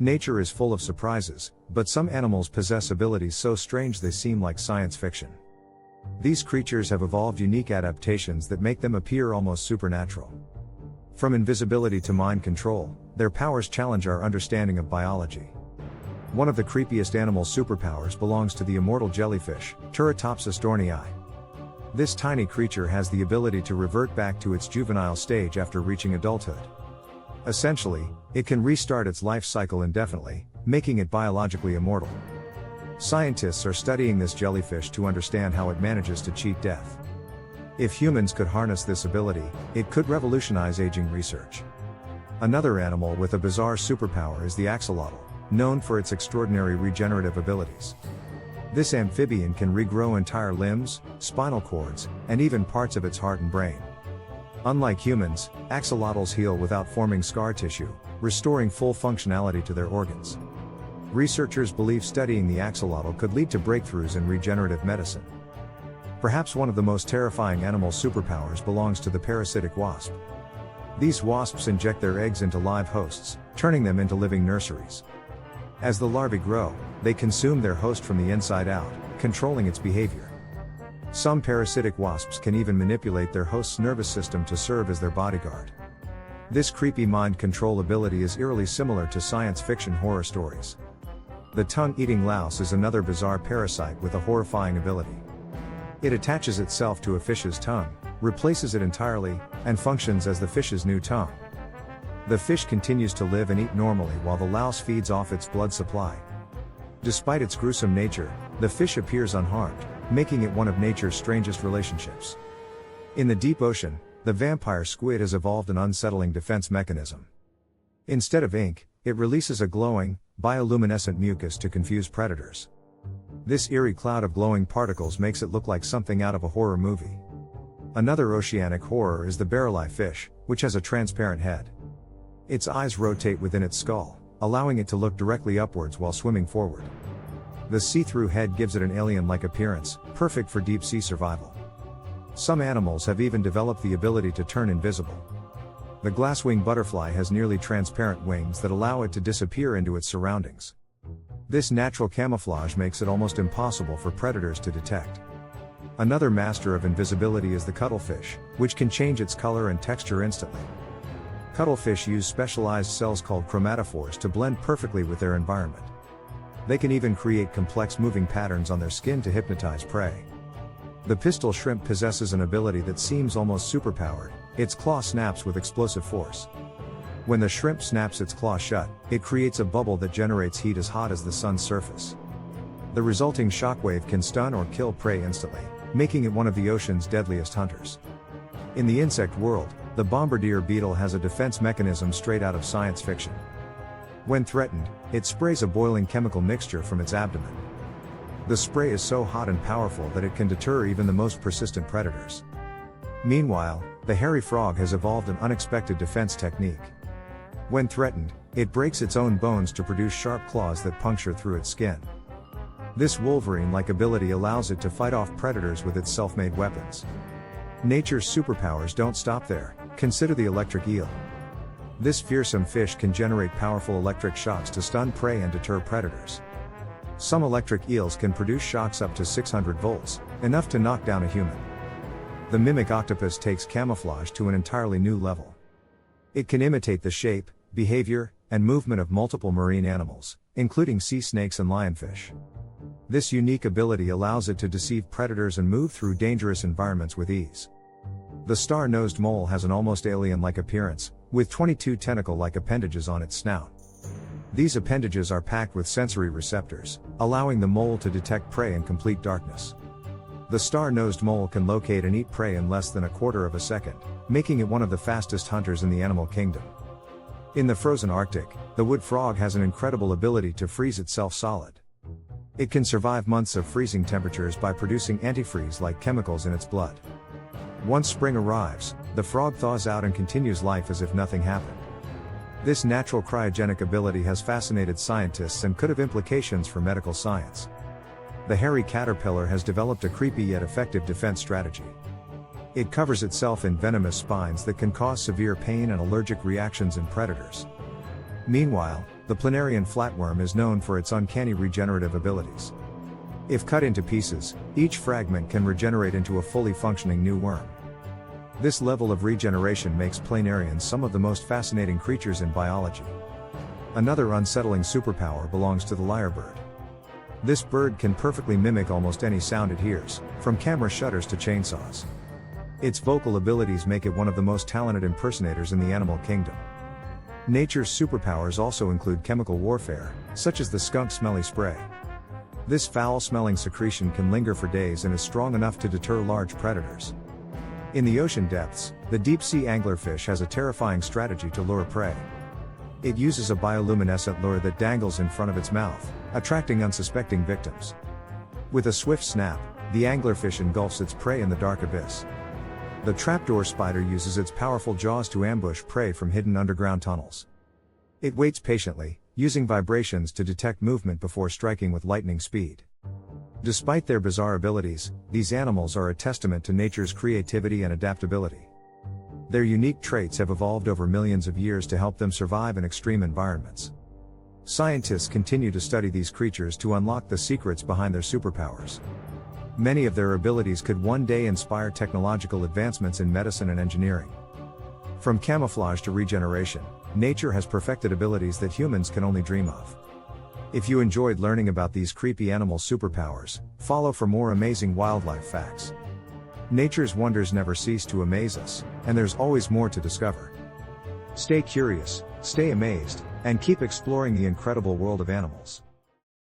Nature is full of surprises, but some animals possess abilities so strange they seem like science fiction. These creatures have evolved unique adaptations that make them appear almost supernatural. From invisibility to mind control, their powers challenge our understanding of biology. One of the creepiest animal superpowers belongs to the immortal jellyfish, Turritopsis dohrnii. This tiny creature has the ability to revert back to its juvenile stage after reaching adulthood. Essentially, it can restart its life cycle indefinitely, making it biologically immortal. Scientists are studying this jellyfish to understand how it manages to cheat death. If humans could harness this ability, it could revolutionize aging research. Another animal with a bizarre superpower is the axolotl, known for its extraordinary regenerative abilities. This amphibian can regrow entire limbs, spinal cords, and even parts of its heart and brain. Unlike humans, axolotls heal without forming scar tissue, restoring full functionality to their organs. Researchers believe studying the axolotl could lead to breakthroughs in regenerative medicine. Perhaps one of the most terrifying animal superpowers belongs to the parasitic wasp. These wasps inject their eggs into live hosts, turning them into living nurseries. As the larvae grow, they consume their host from the inside out, controlling its behavior. Some parasitic wasps can even manipulate their host's nervous system to serve as their bodyguard. This creepy mind control ability is eerily similar to science fiction horror stories. The tongue-eating louse is another bizarre parasite with a horrifying ability. It attaches itself to a fish's tongue, replaces it entirely, and functions as the fish's new tongue. The fish continues to live and eat normally while the louse feeds off its blood supply. Despite its gruesome nature, the fish appears unharmed, making it one of nature's strangest relationships. In the deep ocean, the vampire squid has evolved an unsettling defense mechanism. Instead of ink, it releases a glowing, bioluminescent mucus to confuse predators. This eerie cloud of glowing particles makes it look like something out of a horror movie. Another oceanic horror is the barreleye fish, which has a transparent head. Its eyes rotate within its skull, allowing it to look directly upwards while swimming forward. The see-through head gives it an alien-like appearance, perfect for deep-sea survival. Some animals have even developed the ability to turn invisible. The glass-winged butterfly has nearly transparent wings that allow it to disappear into its surroundings. This natural camouflage makes it almost impossible for predators to detect. Another master of invisibility is the cuttlefish, which can change its color and texture instantly. Cuttlefish use specialized cells called chromatophores to blend perfectly with their environment. They can even create complex moving patterns on their skin to hypnotize prey. The pistol shrimp possesses an ability that seems almost superpowered. Its claw snaps with explosive force. When the shrimp snaps its claw shut, it creates a bubble that generates heat as hot as the sun's surface. The resulting shockwave can stun or kill prey instantly, making it one of the ocean's deadliest hunters. In the insect world, the bombardier beetle has a defense mechanism straight out of science fiction. When threatened, it sprays a boiling chemical mixture from its abdomen. The spray is so hot and powerful that it can deter even the most persistent predators. Meanwhile, the hairy frog has evolved an unexpected defense technique. When threatened, it breaks its own bones to produce sharp claws that puncture through its skin. This Wolverine-like ability allows it to fight off predators with its self-made weapons. Nature's superpowers don't stop there. Consider the electric eel. This fearsome fish can generate powerful electric shocks to stun prey and deter predators. Some electric eels can produce shocks up to 600 volts, enough to knock down a human. The mimic octopus takes camouflage to an entirely new level. It can imitate the shape, behavior, and movement of multiple marine animals, including sea snakes and lionfish. This unique ability allows it to deceive predators and move through dangerous environments with ease. The star-nosed mole has an almost alien-like appearance, with 22 tentacle-like appendages on its snout. These appendages are packed with sensory receptors, allowing the mole to detect prey in complete darkness. The star-nosed mole can locate and eat prey in less than a quarter of a second, making it one of the fastest hunters in the animal kingdom. In the frozen Arctic, the wood frog has an incredible ability to freeze itself solid. It can survive months of freezing temperatures by producing antifreeze-like chemicals in its blood. Once spring arrives, the frog thaws out and continues life as if nothing happened. This natural cryogenic ability has fascinated scientists and could have implications for medical science. The hairy caterpillar has developed a creepy yet effective defense strategy. It covers itself in venomous spines that can cause severe pain and allergic reactions in predators. Meanwhile, the The planarian flatworm is known for its uncanny regenerative abilities. If cut into pieces, each fragment can regenerate into a fully functioning new worm. This level of regeneration makes planarians some of the most fascinating creatures in biology. Another unsettling superpower belongs to the lyrebird. This bird can perfectly mimic almost any sound it hears, from camera shutters to chainsaws. Its vocal abilities make it one of the most talented impersonators in the animal kingdom. Nature's superpowers also include chemical warfare, such as the skunk smelly spray. This foul-smelling secretion can linger for days and is strong enough to deter large predators. In the ocean depths, the deep-sea anglerfish has a terrifying strategy to lure prey. It uses a bioluminescent lure that dangles in front of its mouth, attracting unsuspecting victims. With a swift snap, the anglerfish engulfs its prey in the dark abyss. The trapdoor spider uses its powerful jaws to ambush prey from hidden underground tunnels. It waits patiently, using vibrations to detect movement before striking with lightning speed. Despite their bizarre abilities, these animals are a testament to nature's creativity and adaptability. Their unique traits have evolved over millions of years to help them survive in extreme environments. Scientists continue to study these creatures to unlock the secrets behind their superpowers. Many of their abilities could one day inspire technological advancements in medicine and engineering. From camouflage to regeneration, nature has perfected abilities that humans can only dream of. If you enjoyed learning about these creepy animal superpowers, follow for more amazing wildlife facts. Nature's wonders never cease to amaze us, and there's always more to discover. Stay curious, stay amazed, and keep exploring the incredible world of animals.